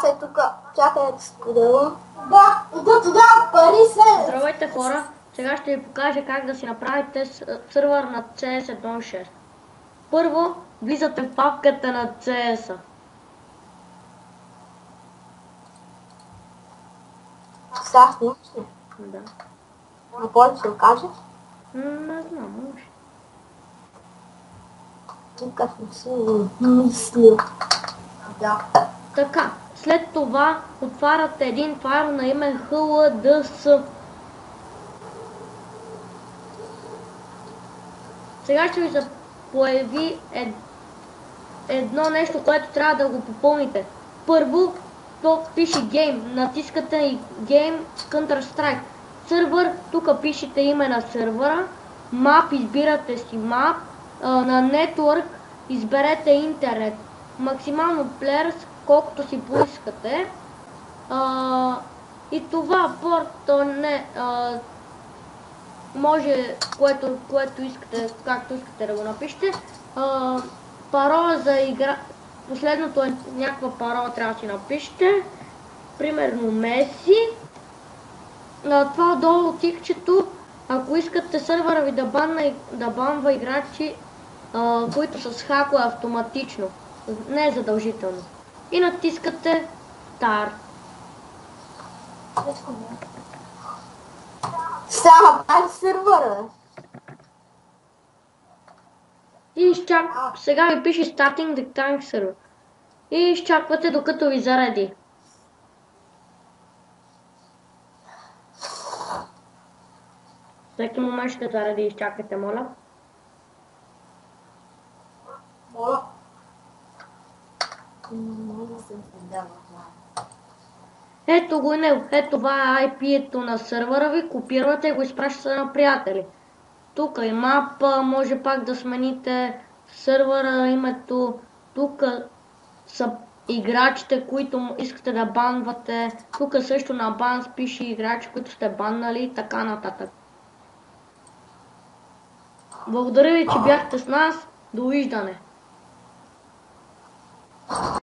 е тук. Чакай да споделям. Да, и до тогава пари се... Здравейте хора, сега ще ви покажа как да си направите сървър на CS 1.6. Първо, влизате в папката на CS-а. Сега снимаш ли? Да. На кой да се окаже? Не знам, може. Тук не си мислил. Да. Така, след това отваряте един файл на име HLDS. Сега ще ви се появи едно нещо, което трябва да го попълните. Първо, то пише Game, натискате и Game Counter-Strike. Сървър, тук пишете име на сървъра. Map, избирате си Map. На Network изберете интернет. Максимално Players, колкото си поискате. И това порт не може, което искате, както искате да го напишете. Парола за игра, последното е някаква парола, трябва да си напишете. Примерно Меси. Това отдолу тикчето, ако искате сървъра ви да банва играчи, които са с хакове автоматично. Не е задължително. И натискате Start. Само пак сървъра. И сега ви пише Starting the Tank Server. И изчаквате докато ви заради. Всеки момент ще заради, изчакайте, моля. Моля. Ето го него. Ето това е IP-ето на сървъра ви. Копирате и го изпращате на приятели. Тук и мапа, може пак да смените сървъра, името. Тук са играчите, които искате да банвате. Тук също на банс пише играчи, които сте баннали и така нататък. Благодаря ви, че бяхте с нас. Довиждане!